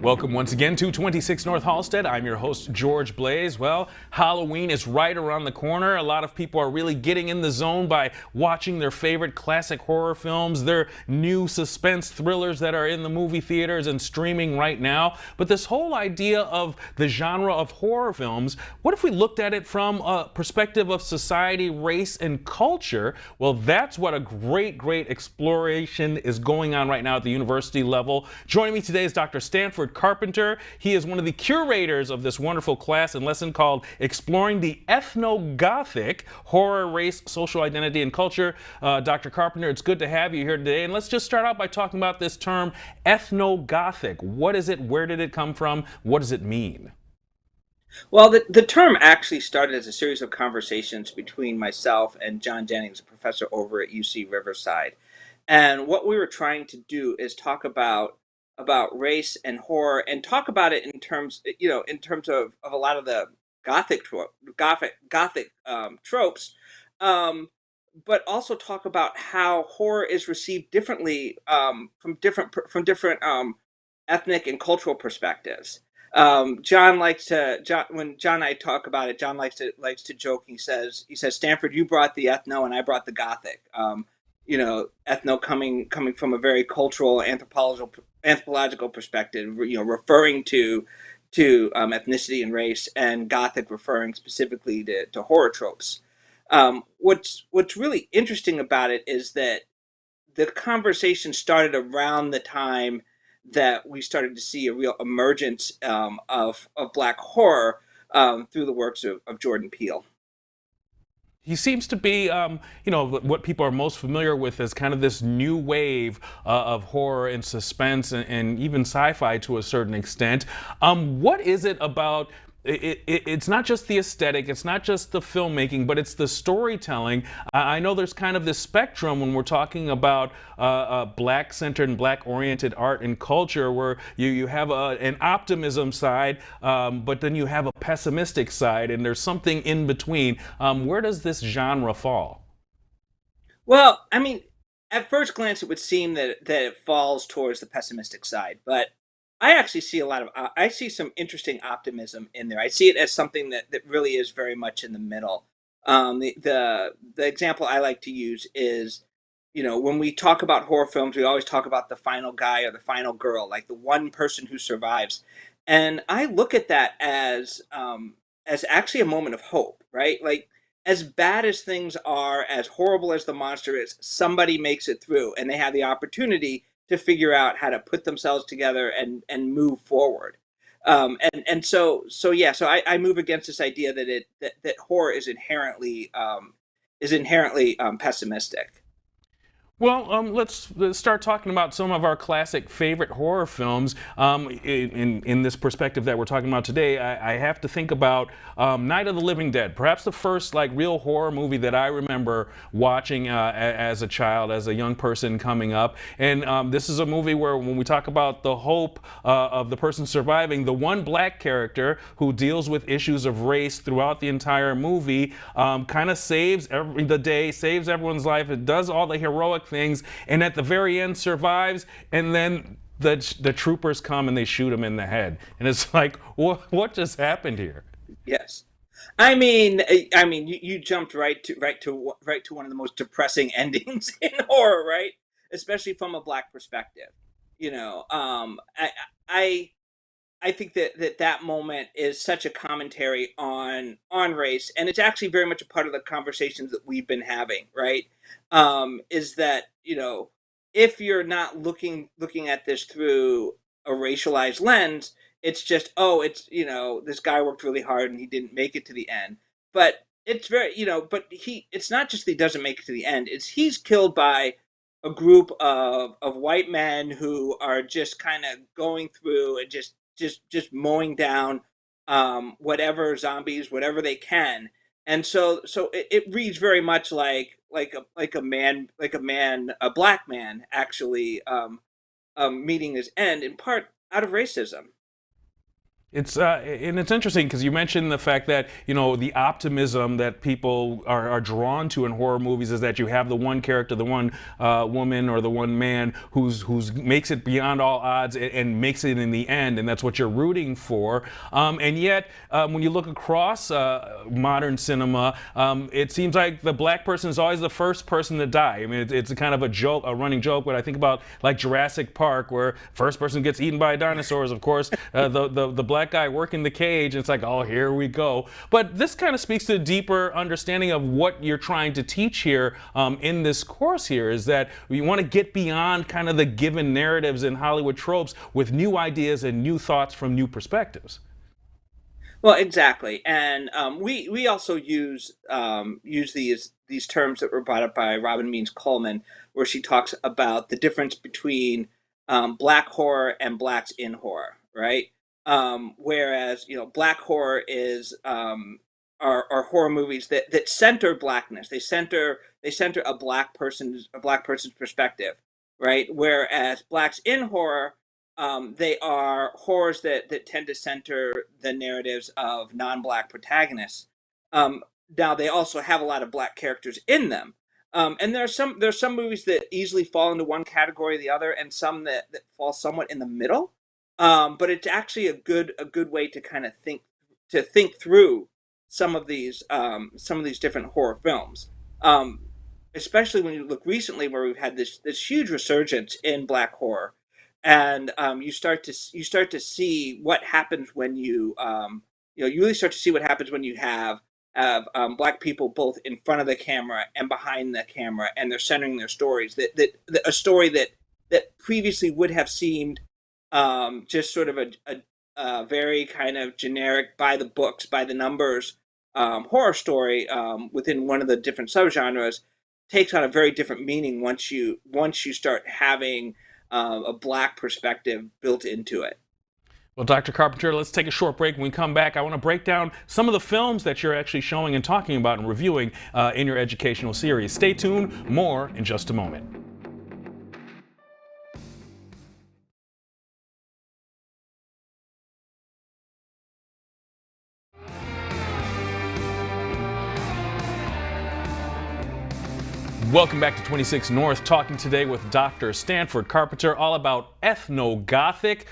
Welcome once again to 26 North Halsted. I'm your host, George Blaise. Well, Halloween is right around the corner. A lot of people are really getting in the zone by watching their favorite classic horror films, their new suspense thrillers that are in the movie theaters and streaming right now. But this whole idea of the genre of horror films, what if we looked at it from a perspective of society, race, and culture? Well, that's what a great exploration is going on right now at the university level. Joining me today is Dr. Stanford Carpenter. He is one of the curators of this wonderful class and lesson called Exploring the EthnoGothic, Horror, Race, Social Identity, and Culture. Dr. Carpenter, it's good to have you here today. And let's just start out by talking about this term, EthnoGothic. What is it? Where did it come from? What does it mean? Well, the term actually started as a series of conversations between myself and John Jennings, a professor over at UC Riverside. And what we were trying to do is talk about race and horror and talk about it in terms, in terms of a lot of the gothic tropes, um, but also talk about how horror is received differently from different ethnic and cultural perspectives. John likes to when John and I talk about it. John likes to joke. He says Stanford, you brought the ethno and I brought the gothic. Ethno coming from a very cultural anthropological perspective. Referring to ethnicity and race, and gothic referring specifically to horror tropes. What's really interesting about it is that the conversation started around the time that we started to see a real emergence of Black horror through the works of Jordan Peele. He seems to be, what people are most familiar with as kind of this new wave of horror and suspense and even sci-fi to a certain extent. What is it about? It's not just the aesthetic, it's not just the filmmaking, but it's the storytelling. I know there's kind of this spectrum when we're talking about black-centered and black-oriented art and culture, where you have an optimism side, but then you have a pessimistic side, and there's something in between. Where does this genre fall? Well, I mean, at first glance, it would seem that it falls towards the pessimistic side, but I actually see I see some interesting optimism in there. I see it as something that really is very much in the middle. The example I like to use is, when we talk about horror films, we always talk about the final guy or the final girl, like the one person who survives, and I look at that as actually a moment of hope, right? Like, as bad as things are, as horrible as the monster is, somebody makes it through, and they have the opportunity to figure out how to put themselves together and move forward. So I move against this idea that horror is inherently pessimistic. Well, let's start talking about some of our classic favorite horror films. In this perspective that we're talking about today, I have to think about Night of the Living Dead, perhaps the first like real horror movie that I remember watching as a child, as a young person coming up. And this is a movie where, when we talk about the hope of the person surviving, the one black character who deals with issues of race throughout the entire movie kind of saves the day, saves everyone's life. It does all the heroic things, and at the very end survives, and then the troopers come and they shoot him in the head, and it's like, what just happened here? Yes. I mean, you jumped right to one of the most depressing endings in horror, right? Especially from a black perspective. You know, I I think that moment is such a commentary on race, and it's actually very much a part of the conversations that we've been having, right? Is that, if you're not looking at this through a racialized lens, it's just, oh, it's, this guy worked really hard and he didn't make it to the end. But it's very, but it's not just that he doesn't make it to the end, it's he's killed by a group of white men who are just kind of going through and just mowing down whatever zombies, whatever they can. And so it reads very much like a black man actually meeting his end, in part out of racism. It's interesting because you mentioned the fact that the optimism that people are drawn to in horror movies is that you have the one character, the one woman or the one man who's makes it beyond all odds and makes it in the end, and that's what you're rooting for. And yet, when you look across modern cinema, it seems like the black person is always the first person to die. I mean, it's a kind of a joke, a running joke. But I think about like Jurassic Park, where first person gets eaten by dinosaurs. Of course, the black guy working the cage. And it's like, oh, here we go. But this kind of speaks to a deeper understanding of what you're trying to teach here in this course. Here is that we want to get beyond kind of the given narratives and Hollywood tropes with new ideas and new thoughts from new perspectives. Well, exactly, and we also use these terms that were brought up by Robin Means Coleman, where she talks about the difference between black horror and blacks in horror, right? Whereas black horror is are horror movies that center blackness. They center a black person's perspective, right? Whereas blacks in horror, they are horrors that tend to center the narratives of non-black protagonists. Um, Now they also have a lot of black characters in them, and there's some movies that easily fall into one category or the other, and some that fall somewhat in the middle. But it's actually a good way to kind of think through some of these different horror films. Um, Especially when you look recently, where we've had this huge resurgence in black horror, and you start to see what happens when you really start to see what happens when you have black people both in front of the camera and behind the camera, and they're centering their stories. That a story that previously would have seemed just sort of a very kind of generic, by the books, by the numbers horror story within one of the different subgenres, takes on a very different meaning once you start having a black perspective built into it. Well, Dr. Carpenter, let's take a short break. When we come back, I want to break down some of the films that you're actually showing and talking about and reviewing in your educational series. Stay tuned. More in just a moment. Welcome back to 26 North, talking today with Dr. Stanford Carpenter, all about EthnoGothic,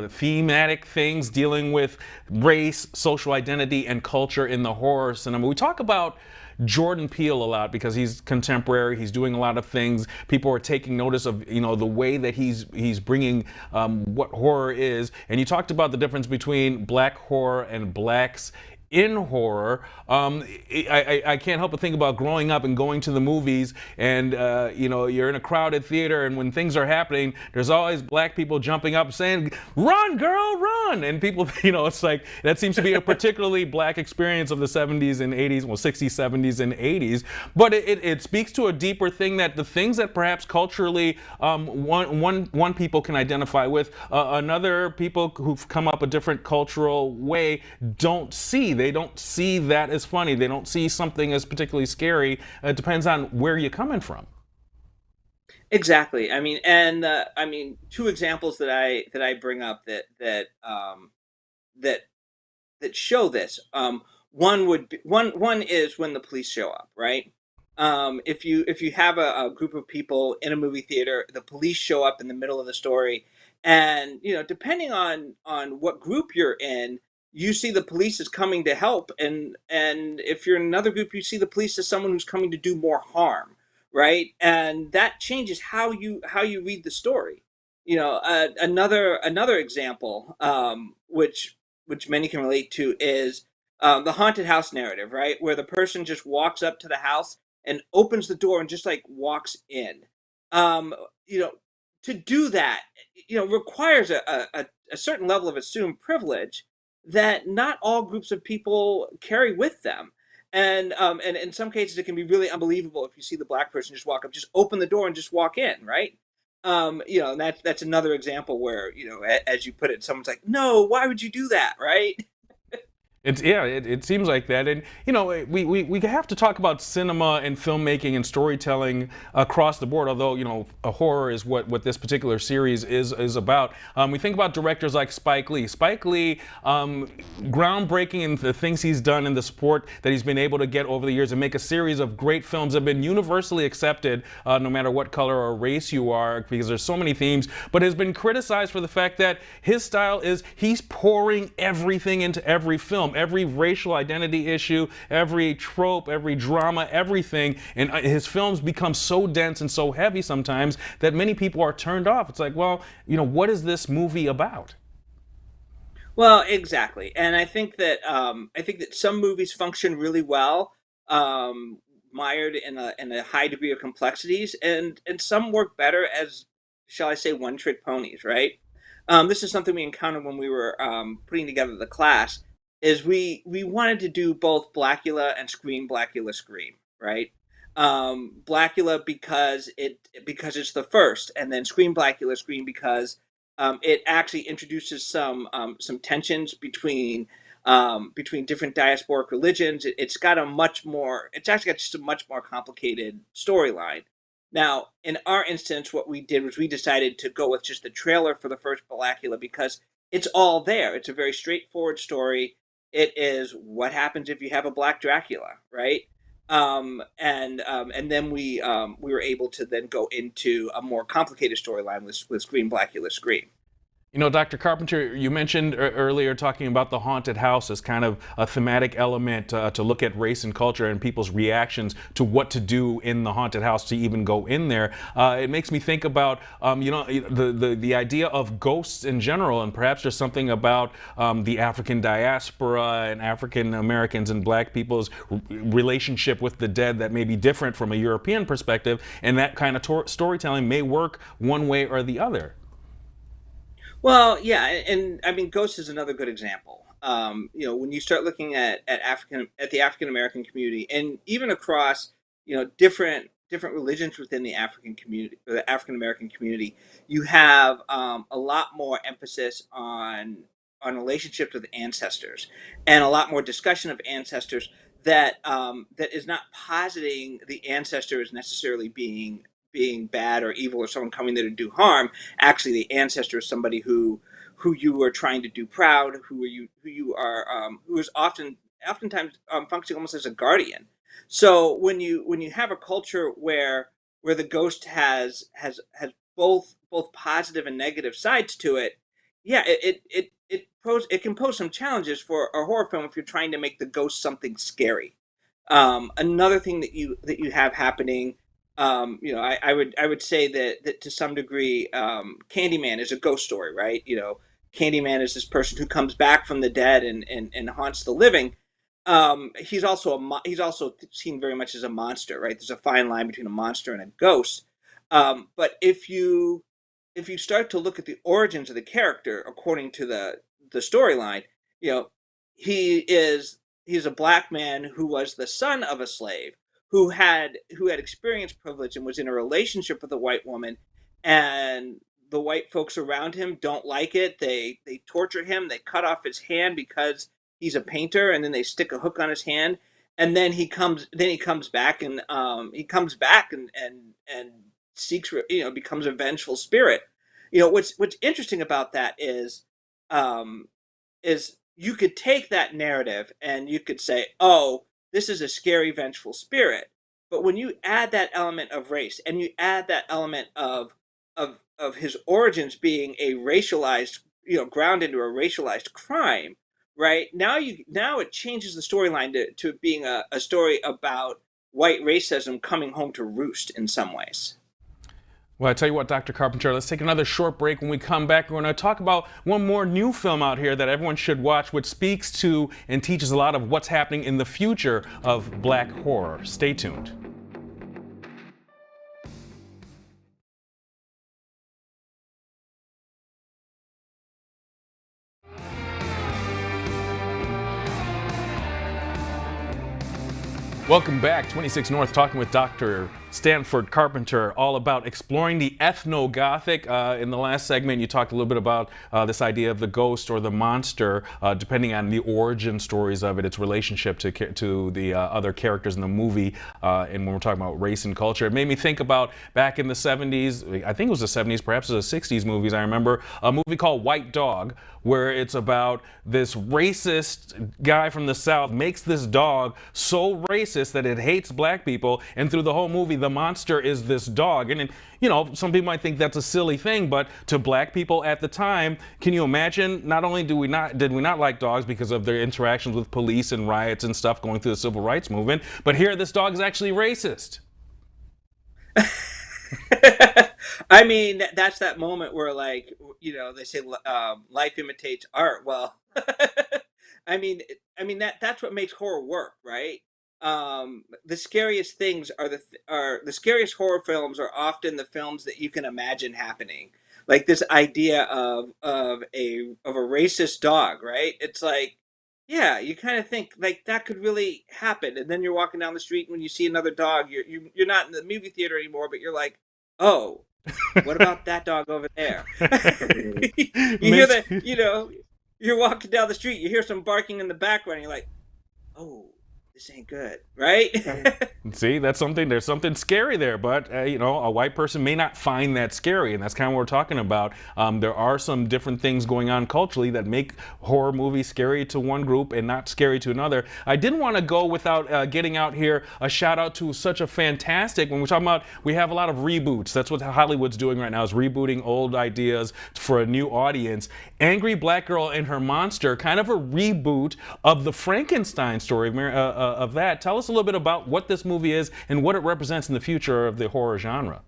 thematic things dealing with race, social identity, and culture in the horror cinema. We talk about Jordan Peele a lot because he's contemporary. He's doing a lot of things. People are taking notice of the way that he's bringing what horror is. And you talked about the difference between black horror and blacks in horror. I can't help but think about growing up and going to the movies, and you're in a crowded theater, and when things are happening, there's always black people jumping up saying, "Run, girl, run!" And people, it's like that seems to be a particularly black experience of the 70s and 80s, well, 60s, 70s, and 80s. But it speaks to a deeper thing, that the things that perhaps culturally one people can identify with, another people who've come up a different cultural way don't see. They don't see that as funny. They don't see something as particularly scary. It depends on where you're coming from. Exactly. I mean, two examples that I bring up that that show this. One is when the police show up, right? If you have a group of people in a movie theater, the police show up in the middle of the story, and depending on what group you're in, you see the police is coming to help, and if you're in another group, you see the police as someone who's coming to do more harm, right? And that changes how you read the story. Another example, which many can relate to, is the haunted house narrative, right? Where the person just walks up to the house and opens the door and just like walks in. Um, you know, to do that, requires a certain level of assumed privilege that not all groups of people carry with them. And in some cases, it can be really unbelievable if you see the black person just walk up, just open the door and just walk in, right? And that's another example where, as you put it, someone's like, "No, why would you do that?" Right? It seems like that. And, you know, we have to talk about cinema and filmmaking and storytelling across the board, although, you know, a horror is what this particular series is about. We think about directors like Spike Lee. Spike Lee, groundbreaking in the things he's done in the sport that he's been able to get over the years and make a series of great films that have been universally accepted, no matter what color or race you are, because there's so many themes, but has been criticized for the fact that his style is he's pouring everything into every film. Every racial identity issue, every trope, every drama, everything. And his films become so dense and so heavy sometimes that many people are turned off. It's like, well, you know, what is this movie about? Well, exactly, and I think that some movies function really well, mired in a high degree of complexities, and some work better as, shall I say, one trick ponies, right? This is something we encountered when we were putting together the class. Is we wanted to do both Blackula and Scream Blackula Scream, right? Blackula because it's the first, and then Scream Blackula Scream because it actually introduces some tensions between different diasporic religions. It's got a much more. It's actually got just a much more complicated storyline. Now, in our instance, what we did was we decided to go with just the trailer for the first Blackula because it's all there. It's a very straightforward story. It is what happens if you have a Black Dracula, right? And then we were able to then go into a more complicated storyline with Scream Blackula Scream. You know, Dr. Carpenter, you mentioned earlier talking about the haunted house as kind of a thematic element to look at race and culture and people's reactions to what to do in the haunted house to even go in there. It makes me think about, you know, the idea of ghosts in general, and perhaps there's something about the African diaspora and African Americans and Black people's relationship with the dead that may be different from a European perspective, and that kind of storytelling may work one way or the other. Well, yeah, and I mean, Ghost is another good example. You know, when you start looking at the African American community, and even across, you know, different religions within the African community, or the African American community, you have a lot more emphasis on relationships with ancestors, and a lot more discussion of ancestors that is not positing the ancestor as necessarily being bad or evil or someone coming there to do harm. Actually, the ancestor is somebody who you are trying to do proud, who is oftentimes functioning almost as a guardian. So when you have a culture where the ghost has both positive and negative sides to it, yeah, it can pose some challenges for a horror film if you're trying to make the ghost something scary. Another thing that you have happening, you know, I would say that to some degree, Candyman is a ghost story, right? You know, Candyman is this person who comes back from the dead and haunts the living. He's also seen very much as a monster, right? There's a fine line between a monster and a ghost. But if you start to look at the origins of the character according to the storyline, you know, he's a black man who was the son of a slave who had experienced privilege and was in a relationship with a white woman, and the white folks around him don't like it. They torture him. They cut off his hand because he's a painter, and then they stick a hook on his hand, and then he comes back and and seeks, you know, becomes a vengeful spirit. You know, what's interesting about that um is you could take that narrative and you could say, oh, this is a scary, vengeful spirit. But when you add that element of race and you add that element of his origins being a racialized, you know, ground into a racialized crime, right? Now it changes the storyline to being a story about white racism coming home to roost in some ways. Well, I tell you what, Dr. Carpenter, let's take another short break. When we come back, we're going to talk about one more new film out here that everyone should watch, which speaks to and teaches a lot of what's happening in the future of Black horror. Stay tuned. Welcome back. 26 North, talking with Dr. Stanford Carpenter, all about exploring the ethno-Gothic. In the last segment, you talked a little bit about this idea of the ghost or the monster, depending on the origin stories of it, its relationship to the other characters in the movie. And when we're talking about race and culture, it made me think about back in the 70s, I think it was the 70s, perhaps it was the 60s movies. I remember a movie called White Dog, where it's about this racist guy from the South makes this dog so racist that it hates black people, and through the whole movie, the monster is this dog. And you know, some people might think that's a silly thing, but to black people at the time, can you imagine? Not only did we not like dogs because of their interactions with police and riots and stuff going through the civil rights movement, but here this dog is actually racist. I mean, that's that moment where, like, you know, they say life imitates art. Well, that's what makes horror work, right? The scariest things are the scariest horror films are often the films that you can imagine happening. Like this idea of a racist dog, right? It's like, yeah, you kind of think like that could really happen, and then you're walking down the street and when you see another dog, you're not in the movie theater anymore, but you're like, oh, what about that dog over there? You hear Makes that, you know, you're walking down the street, you hear some barking in the background, you're like, oh, this ain't good, right? See, that's something. There's something scary there, but you know, a white person may not find that scary, and that's kind of what we're talking about. There are some different things going on culturally that make horror movies scary to one group and not scary to another. I didn't want to go without getting out here a shout out to such a fantastic. When we're talking about, we have a lot of reboots. That's what Hollywood's doing right now, is rebooting old ideas for a new audience. Angry Black Girl and Her Monster, kind of a reboot of the Frankenstein story of that. Tell us a little bit about what this movie is and what it represents in the future of the horror genre.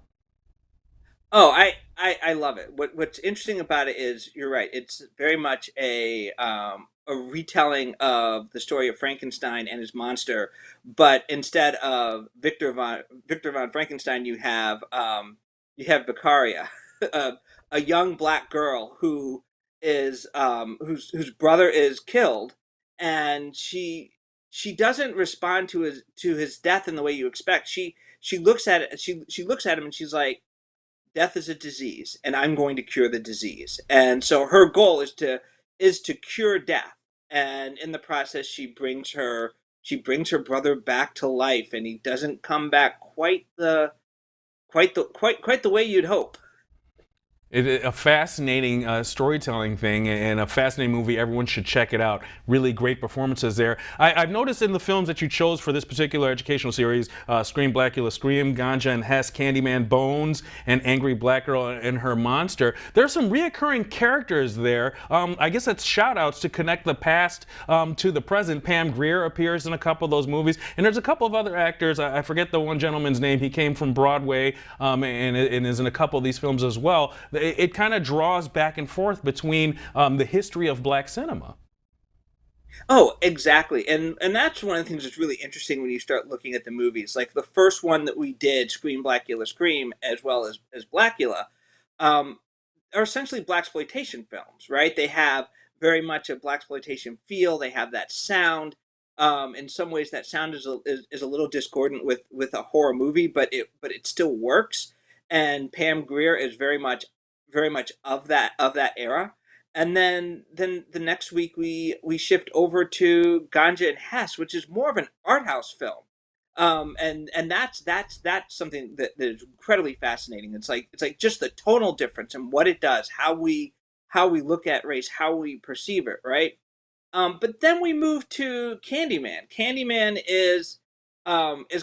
Oh, I love it. What's interesting about it is you're right. It's very much a retelling of the story of Frankenstein and his monster, but instead of Victor von Frankenstein, you have Vicaria, a, a young black girl who is whose brother is killed, and she doesn't respond to his death in the way you expect. She looks at it. She looks at him and she's like, death is a disease and I'm going to cure the disease. And so her goal is to cure death. And in the process she brings her brother back to life, and he doesn't come back quite the way you'd hope. A fascinating storytelling thing and a fascinating movie. Everyone should check it out. Really great performances there. I've noticed in the films that you chose for this particular educational series, Scream, Blackula, Scream, Ganja and Hess, Candyman, Bones, and Angry Black Girl and Her Monster, there are some reoccurring characters there. I guess that's shout outs to connect the past to the present. Pam Grier appears in a couple of those movies, and there's a couple of other actors. I forget the one gentleman's name. He came from Broadway and is in a couple of these films as well. It kind of draws back and forth between the history of black cinema. Oh, exactly. And that's one of the things that's really interesting when you start looking at the movies. Like the first one that we did, Scream, Blackula, Scream, as well as Blackula, um, are essentially blaxploitation films, right? They have very much a blaxploitation feel. They have that sound. In some ways, that sound is a little discordant with a horror movie, but it still works. And Pam Grier is very much of that era. And then the next week we shift over to Ganja and Hess, which is more of an art house film. And that's something that is incredibly fascinating. It's like just the tonal difference and what it does, how we look at race, how we perceive it, right? But then we move to Candyman. Candyman is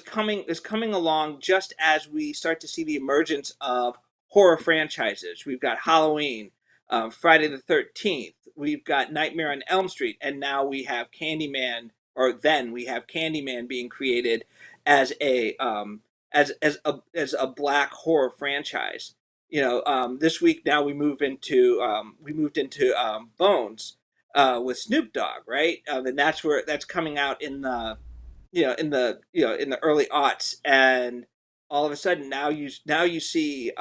coming along just as we start to see the emergence of horror franchises. We've got Halloween, Friday the 13th. We've got Nightmare on Elm Street, and now we have Candyman, or then we have Candyman being created as a black horror franchise. This week now we moved into Bones with Snoop Dogg, right? And that's coming out in the early aughts, and all of a sudden now you see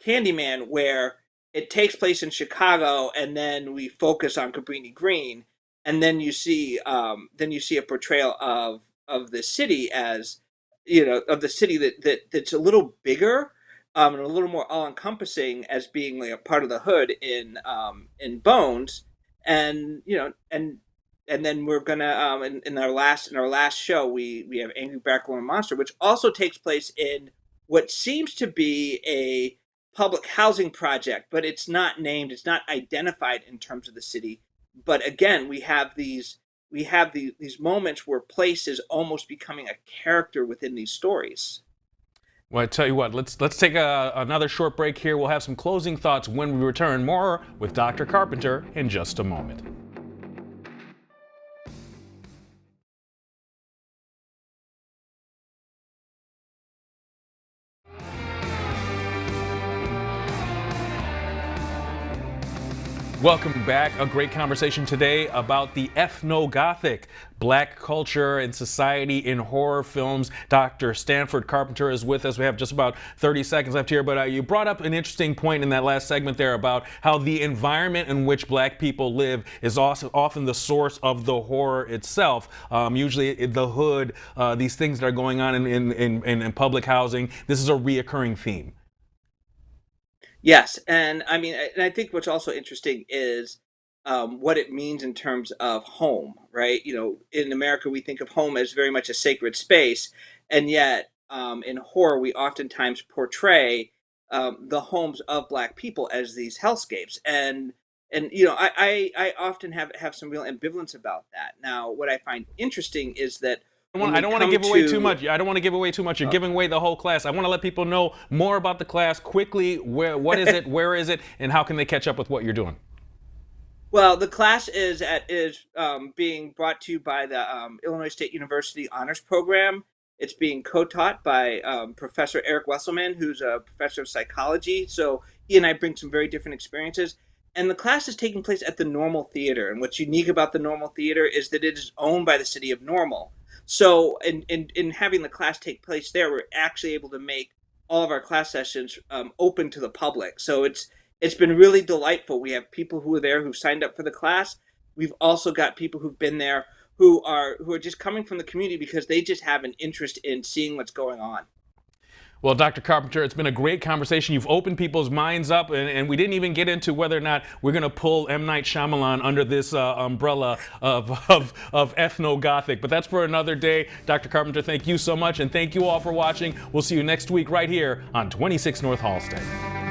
Candyman, where it takes place in Chicago, and then we focus on Cabrini Green, and then you see a portrayal of the city of the city that's a little bigger, and a little more all encompassing as being like a part of the hood in Bones, and then we're gonna in our last show we have Angry Backbone Monster, which also takes place in what seems to be a public housing project, but it's not named, it's not identified in terms of the city. But again, these moments where place is almost becoming a character within these stories. Well, I tell you what, let's take another short break here. We'll have some closing thoughts when we return. More with Dr. Carpenter in just a moment. Welcome back. A great conversation today about the EthnoGothic, Black culture and society in horror films. Dr. Stanford Carpenter is with us. We have just about 30 seconds left here, but you brought up an interesting point in that last segment there about how the environment in which Black people live is also often the source of the horror itself. Usually the hood, these things that are going on in public housing. This is a reoccurring theme. Yes, and I mean, and I think what's also interesting is what it means in terms of home, right? In America, we think of home as very much a sacred space, and yet in horror, we oftentimes portray the homes of Black people as these hellscapes, and I often have some real ambivalence about that. Now, what I find interesting is that I don't want to give away too much. I don't want to give away too much. You're giving away the whole class. I want to let people know more about the class quickly. What is it? Where is it? And how can they catch up with what you're doing? Well, the class is being brought to you by the Illinois State University Honors Program. It's being co-taught by Professor Eric Wesselman, who's a professor of psychology. So he and I bring some very different experiences. And the class is taking place at the Normal Theater. And what's unique about the Normal Theater is that it is owned by the city of Normal. So in having the class take place there, we're actually able to make all of our class sessions open to the public. So it's been really delightful. We have people who are there who signed up for the class. We've also got people who've been there who are just coming from the community because they just have an interest in seeing what's going on. Well, Dr. Carpenter, it's been a great conversation. You've opened people's minds up, and we didn't even get into whether or not we're going to pull M. Night Shyamalan under this umbrella of EthnoGothic. But that's for another day. Dr. Carpenter, thank you so much, and thank you all for watching. We'll see you next week right here on 26 North Halsted.